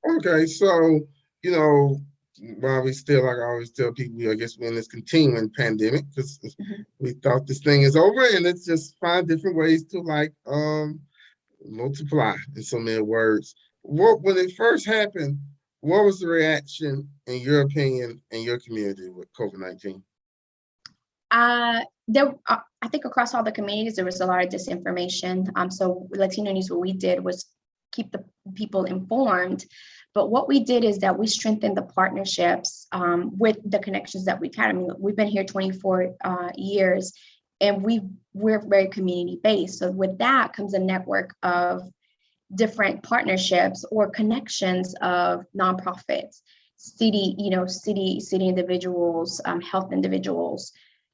Okay, so you know, while we still, like I always tell people, I guess we're in this continuing pandemic because Mhm. we thought this thing is over, and let's just find different ways to multiply in so many words. What when it first happened, what was the reaction, in your opinion, in your community with COVID-19? I think across all the communities, there was a lot of disinformation. So Latino News, what we did was keep the people informed. But what we did is that we strengthened the partnerships with the connections that we've had. I mean, we've been here 24 years, and we're very community based. So with that comes a network of different partnerships or connections of nonprofits, city individuals, health individuals.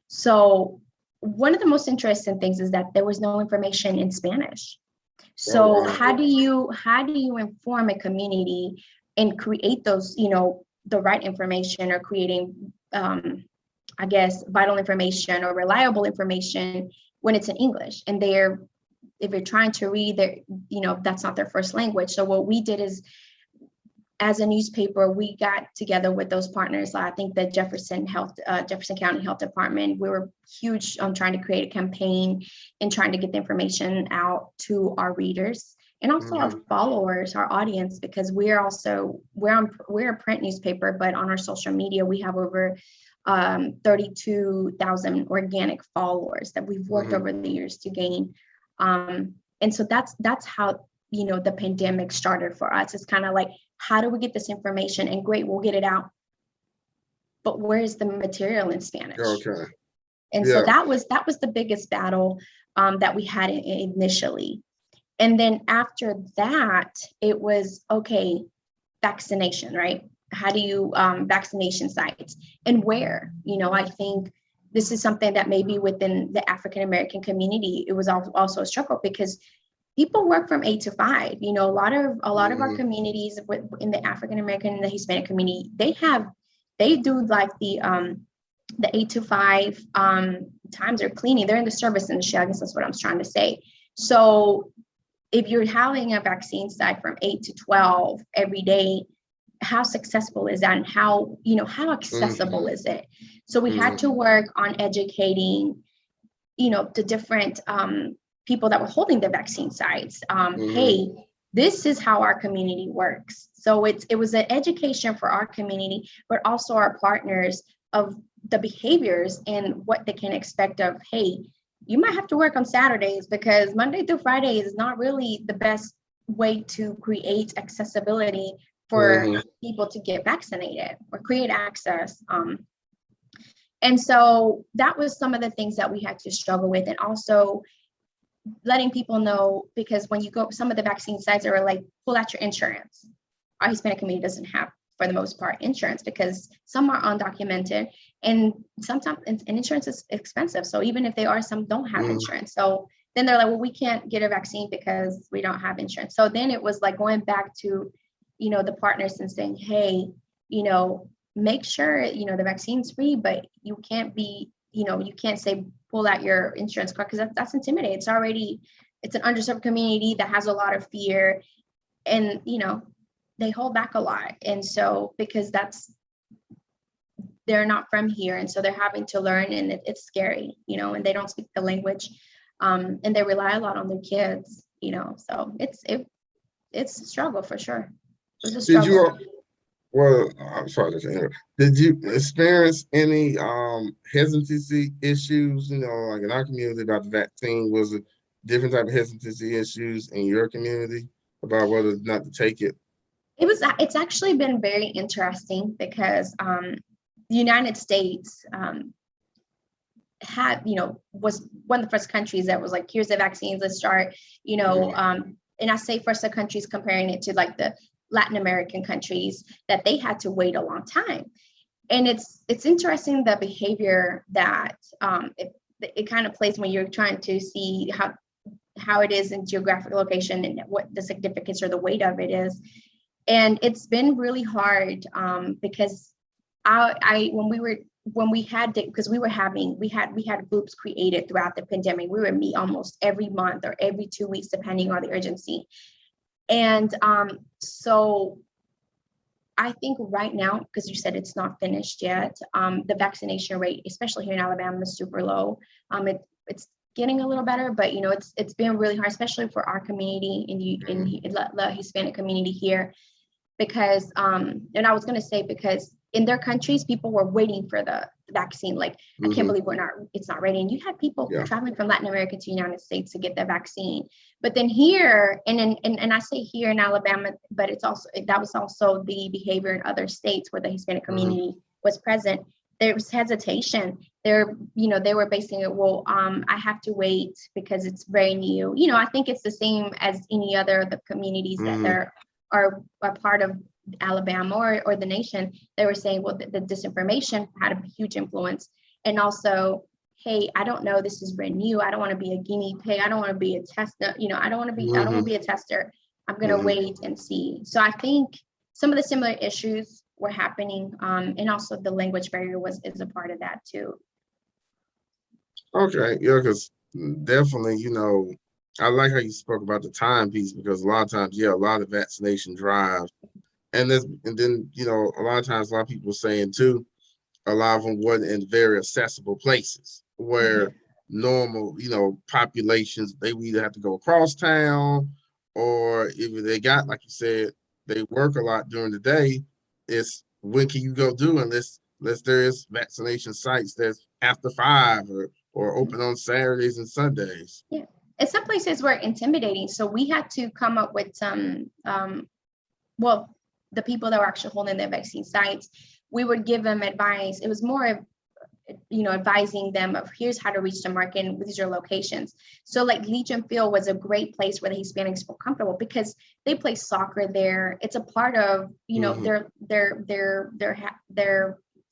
So one of the most interesting things is that there was no information in Spanish. Oh So wow. how do you inform a community and create those, the right information, or creating I guess vital information or reliable information when it's in English, and they're if you're trying to read their, that's not their first language. So what we did is, as a newspaper, we got together with those partners. I think the Jefferson County Health Department, we were huge on trying to create a campaign and trying to get the information out to our readers and also our Mhm. followers, our audience, because we're a print newspaper, but on our social media, we have over 32,000 organic followers that we've worked Mhm. over the years to gain. And so that's how, the pandemic started for us. It's kind of like, how do we get this information? And great, we'll get it out, but where's the material in Spanish? Okay. And so Yeah. that was the biggest battle that we had initially. And then after that, it was okay, vaccination, right? How do you vaccination sites and where? I think this is something that maybe within the African American community, it was also a struggle because people work from 8 to 5. A lot of our Mhm. communities in the African American and the Hispanic community, they do like the 8 to 5 times they're cleaning. They're in the service industry. I guess that's what I'm trying to say. So if you're having a vaccine site from 8 to 12 every day, how successful is that, and how Mhm. accessible is it? So we had Mhm. to work on educating the different people that were holding the vaccine sites. Mhm. Hey, this is how our community works. So it was an education for our community, but also our partners of the behaviors and what they can expect of, hey, you might have to work on Saturdays because Monday through Friday is not really the best way to create accessibility for Mhm. people to get vaccinated or create access. And so that was some of the things that we had to struggle with. And also letting people know, because when you go, some of the vaccine sites are like, pull out your insurance. Our Hispanic community doesn't have, for the most part, insurance because some are undocumented, and sometimes and insurance is expensive. So even if they are, some don't have Mhm. insurance. So then they're like, well, we can't get a vaccine because we don't have insurance. So then it was like going back to, the partners and saying, hey, you know, make sure, the vaccine's free, but you can't be, you can't say pull out your insurance card because that's intimidating. It's an underserved community that has a lot of fear, and they hold back a lot. And so because they're not from here, and so they're having to learn, and it's scary, and they don't speak the language, and they rely a lot on their kids, so it's a struggle for sure. It was a Did struggle. you Well, I'm sorry to interrupt. Did you experience any hesitancy issues? Like in our community about the vaccine, was it different type of hesitancy issues in your community about whether or not to take it? It's actually been very interesting because the United States was one of the first countries that was like, here's the vaccines, let's start, Mhm. and I say first the countries comparing it to like the Latin American countries, that they had to wait a long time. And it's interesting the behavior that it kind of plays when you're trying to see how it is in geographic location and what the significance or the weight of it is. And it's been really hard because I when we had because we had groups created throughout the pandemic. We would meet almost every month or every 2 weeks, depending on the urgency. And so I think right now, because you said it's not finished yet, the vaccination rate, especially here in Alabama, is super low. It's getting a little better, but it's been really hard, especially for our community in the Hispanic community here, because and I was going to say, because in their countries, people were waiting for the vaccine. Like, I can't believe it's not ready. And you had people traveling from Latin America to the United States to get the vaccine. But then here, and I say here in Alabama, but that was also the behavior in other states where the Hispanic community was present. There was hesitation. They were basing it, well, I have to wait because it's very new. I think it's the same as any other of the communities that are part of Alabama or the nation. They were saying, well, the disinformation had a huge influence. And also, hey, I don't know, this is brand new. I don't want to be a guinea pig. I don't want to be a tester. I don't want to be a tester. I'm going to wait and see. So I think some of the similar issues were happening. And also the language barrier is a part of that too. Okay. Yeah, because definitely, I like how you spoke about the time piece, because a lot of times, a lot of vaccination drives. And then, a lot of times, a lot of people saying too, a lot of them wasn't in very accessible places where normal, populations, they would either have to go across town, or if they got, like you said, they work a lot during the day. It's when can you go do unless there is vaccination sites that's after 5 or open on Saturdays and Sundays. Yeah. And some places were intimidating. So we had to come up with some, the people that were actually holding the vaccine sites, we would give them advice. It was more of, advising them of, here's how to reach the market, and these are locations. So like Legion Field was a great place where the Hispanics feel comfortable because they play soccer there. It's a part of, their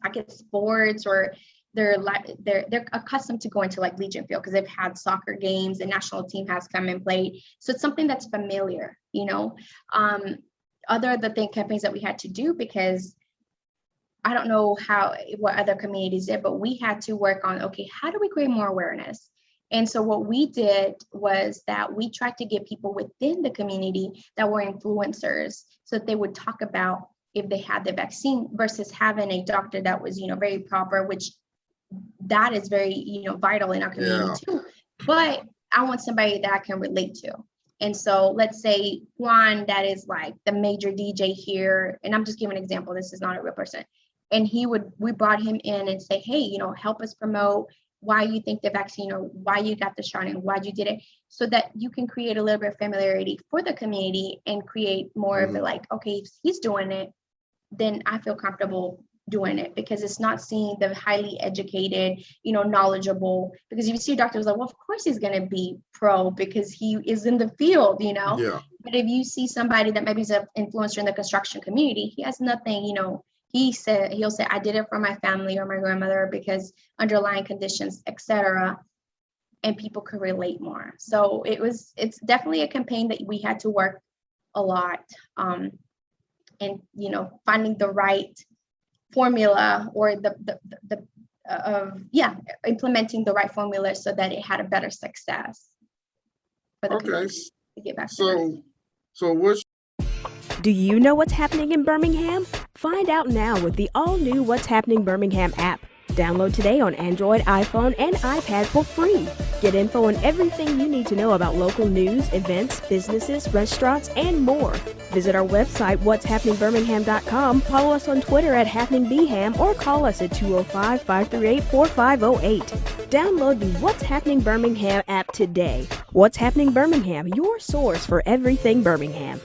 I guess sports, or they're accustomed to going to like Legion Field because they've had soccer games. The national team has come and played. So it's something that's familiar, other the campaigns that we had to do, because I don't know what other communities did, but we had to work on, okay, how do we create more awareness? And so what we did was that we tried to get people within the community that were influencers, so that they would talk about if they had the vaccine, versus having a doctor that was, very proper, which that is very, vital in our community too. But I want somebody that I can relate to. And so let's say Juan, that is like the major DJ here, and I'm just giving an example, this is not a real person. And we brought him in and say, hey, help us promote why you think the vaccine, or why you got the shot and why you did it, so that you can create a little bit of familiarity for the community and create more of it, like, okay, if he's doing it, then I feel comfortable doing it, because it's not seeing the highly educated, knowledgeable, because if you see a doctor who's like, well, of course he's going to be pro because he is in the field, But if you see somebody that maybe is an influencer in the construction community, he has nothing, he'll say, I did it for my family or my grandmother because underlying conditions, etc. And people could relate more. So it's definitely a campaign that we had to work a lot, and finding the right formula, or implementing the right formula so that it had a better success for the community to get back to what's Do you know what's happening in Birmingham? Find out now with the all-new What's Happening Birmingham app. Download today on Android, iPhone, and iPad for free. Get info on everything you need to know about local news, events, businesses, restaurants, and more. Visit our website, what'shappeningbirmingham.com, follow us on Twitter at HappeningBham, or call us at 205-538-4508. Download the What's Happening Birmingham app today. What's Happening Birmingham, your source for everything Birmingham.